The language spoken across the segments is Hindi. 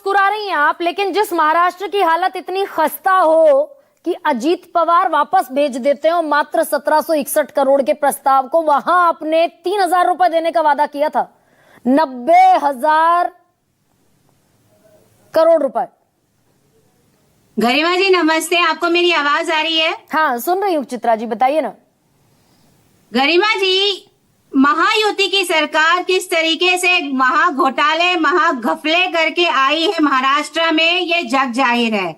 मुस्कुरा रही हैं आप, लेकिन जिस महाराष्ट्र की हालत इतनी खस्ता हो कि अजीत पवार वापस भेज देते हो मात्र 1761 करोड़ के प्रस्ताव को, वहां आपने 3000 रुपए देने का वादा किया था, 90,000 करोड़ रुपए। गरिमा जी नमस्ते, आपको मेरी आवाज आ रही है? हाँ सुन रही हूँ चित्रा जी, बताइए ना। गरिमा जी, महायुति की सरकार किस तरीके से महा घोटाले महा घपले करके आई है महाराष्ट्र में, ये जग जाहिर है।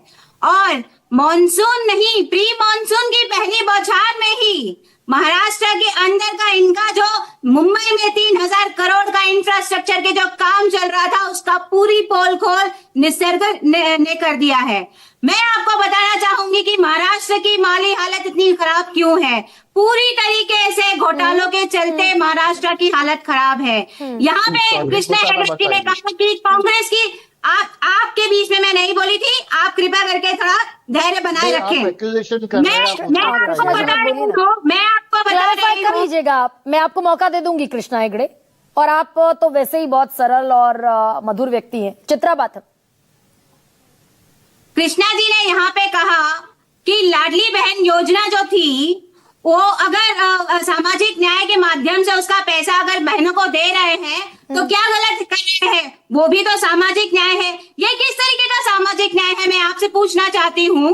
और मॉनसून नहीं, प्री मॉनसून की पहली बौछार में ही महाराष्ट्र के अंदर का इनका जो मुंबई में 3000 करोड़ का इंफ्रास्ट्रक्चर के जो काम चल रहा था, उसका पूरी पोल खोल निसर्ग ने कर दिया है। मैं आपको बताना चाहूंगी कि महाराष्ट्र की माली हालत इतनी खराब क्यों है। पूरी तरीके से घोटालों के चलते महाराष्ट्र की हालत खराब है। यहाँ पे कृष्णा हेगड़े जी ने कहा कि कांग्रेस की आपके बीच में मैं नहीं बोली थी, आप कृपा करके थोड़ा धैर्य बनाए रखें। मैं आपको बता रही हूँ, लीजिएगा आप, मैं आपको मौका दे दूंगी कृष्णा हेगड़े, और आप तो वैसे ही बहुत सरल और मधुर व्यक्ति हैं। चित्रा बात कृष्णा जी ने यहाँ पे कहा कि लाडली बहन योजना जो थी वो अगर सामाजिक न्याय के माध्यम से उसका पैसा अगर बहनों को दे रहे हैं तो क्या गलत कर रहे हैं, वो भी तो सामाजिक न्याय है। ये किस तरीके का सामाजिक न्याय है, मैं आपसे पूछना चाहती हूँ।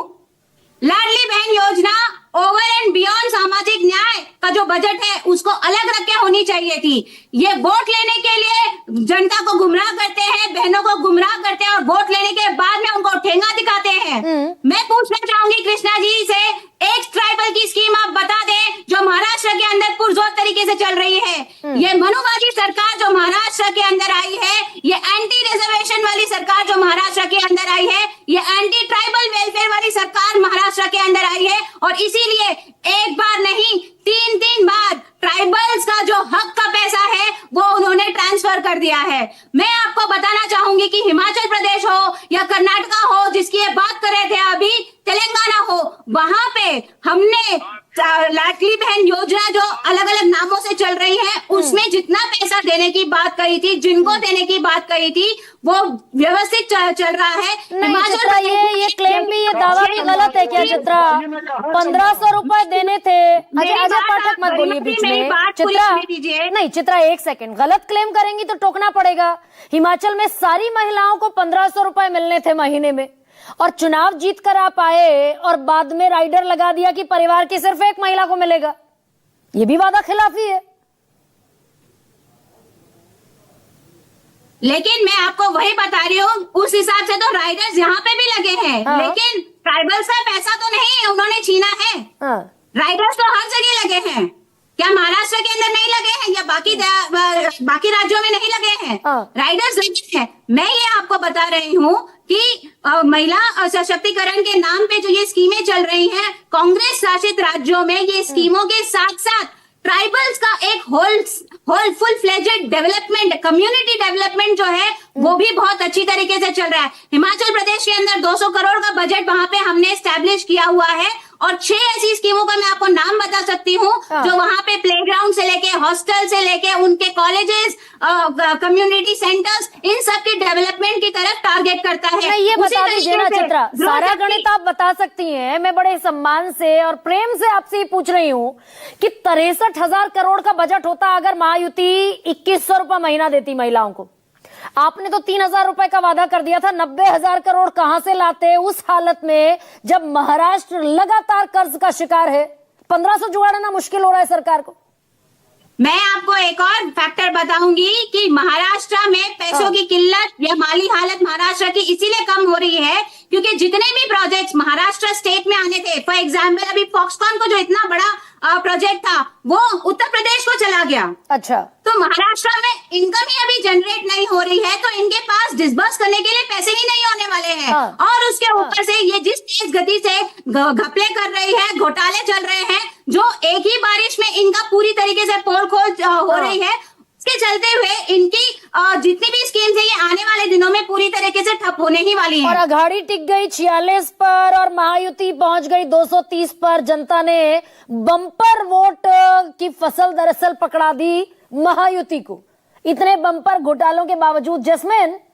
लाडली बहन योजना ओवर एंड बियॉन्ड सामाजिक न्याय का जो बजट है उसको अलग रख के होनी चाहिए थी। ये वोट लेने के लिए जनता को गुमराह करते हैं, बहनों को गुमराह करते हैं, और वोट लेने के बाद में उनको ठेंगा दिखाते हैं। मैं पूछना चाहूंगी कृष्णा जी से, एक ट्राइबल की स्कीम आप बता दें जो महाराष्ट्र के अंदर पुरजोर तरीके से चल रही है। ये मनुवादी सरकार जो महाराष्ट्र के अंदर आई है, ये एंटी रिजर्वेशन वाली सरकार जो महाराष्ट्र के अंदर आई है, ये एंटी ट्राइबल वेलफेयर वाली सरकार महाराष्ट्र के अंदर आई है, और इसीलिए एक बार नहीं 3 बार ट्राइबल्स का जो हक का पैसा है वो उन्होंने ट्रांसफर कर दिया है। मैं आपको बताना चाहूंगी कि हिमाचल प्रदेश हो या कर्नाटका हो, जिसकी ये बात कर रहे थे अभी, तेलंगाना हो, वहां पे हमने लाडली बहन योजना जो अलग अलग नामों से चल रही है, उसमें जितना पैसा देने की बात कही थी, जिनको देने की बात कही थी, वो व्यवस्थित चल रहा है। नहीं चित्रा, ये क्लेम भी, ये दावा भी गलत है क्या चित्रा? 1500 रुपए देने थे। अजय पाठक मत बोलिए बीच में चित्रा। नहीं चित्रा, एक सेकंड, गलत क्लेम करेंगी तो टोकना पड़ेगा। हिमाचल में सारी महिलाओं को 1500 रुपए मिलने थे महीने में, और चुनाव जीत कर आप आए और बाद में राइडर लगा दिया कि परिवार की सिर्फ एक महिला को मिलेगा। ये भी वादा खिलाफी है। लेकिन मैं आपको वही बता रही हूँ, उस हिसाब से तो राइडर्स यहाँ पे भी लगे हैं। हाँ। लेकिन ट्राइबल्स का पैसा तो नहीं उन्होंने छीना है। हाँ। राइडर्स तो हर जगह लगे हैं। क्या महाराष्ट्र के अंदर नहीं लगे हैं, या बाकी राज्यों में नहीं लगे हैं? हाँ। राइडर्स लगे हैं। मैं ये आपको बता रही हूँ कि महिला सशक्तिकरण के नाम पे जो ये स्कीमें चल रही हैं कांग्रेस शासित राज्यों में, ये स्कीमों के साथ साथ ट्राइबल्स का एक whole full fledged development, community development जो है वो भी बहुत अच्छी तरीके से चल रहा है। हिमाचल प्रदेश के अंदर 200 करोड़ का बजट वहां पे हमने एस्टेब्लिश किया हुआ है, और 6 ऐसी स्कीमों का मैं आपको नाम बता सकती हूँ जो वहां पे प्लेग्राउंड से लेके हॉस्टल से लेके उनके कॉलेजेस, कम्युनिटी सेंटर्स, इन सब के डेवलपमेंट की तरफ टारगेट करता है। ये बता दीजिए ना चित्रा, सारा गणित आप बता सकती हैं। मैं बड़े सम्मान से और प्रेम से आपसे ये पूछ रही हूँ कि 63,000 करोड़ का बजट होता अगर महायुति 2100 रुपए महीना देती महिलाओं को, आपने तो 3000 रुपए का वादा कर दिया था। 90,000 करोड़ कहां से लाते उस हालत में जब महाराष्ट्र लगातार कर्ज का शिकार है? 1500 जुगाड़ना मुश्किल हो रहा है सरकार को। मैं आपको एक और फैक्टर बताऊंगी कि महाराष्ट्र में पैसों की किल्लत या माली हालत महाराष्ट्र की इसीलिए कम हो रही है क्योंकि जितने भी प्रोजेक्ट्स महाराष्ट्र स्टेट में आने थे, फॉर एग्जाम्पल अभी फॉक्सकॉन को जो इतना बड़ा प्रोजेक्ट था वो उत्तर प्रदेश को चला गया। अच्छा, तो महाराष्ट्र में इनकम ही अभी जनरेट नहीं हो रही है, तो इनके पास डिसबर्स करने के लिए पैसे ही नहीं होने वाले हैं। और उसके ऊपर से ये जिस तेज गति से घपले कर रही है, घोटाले चल रहे हैं, जो एक ही बारिश में इनका पूरी तरीके से पोल खोल हो रही है, इसके चलते हुए इनकी जितनी भी स्कीम्स है ये आने वाले दिनों में पूरी तरीके से ठप होने ही वाली है। और अघाड़ी टिक गई 46 पर और महायुति पहुंच गई 230 पर। जनता ने बम्पर वोट की फसल दरअसल पकड़ा दी महायुति को। इतने बम्पर घोटालों के बावजूद जैस्मिन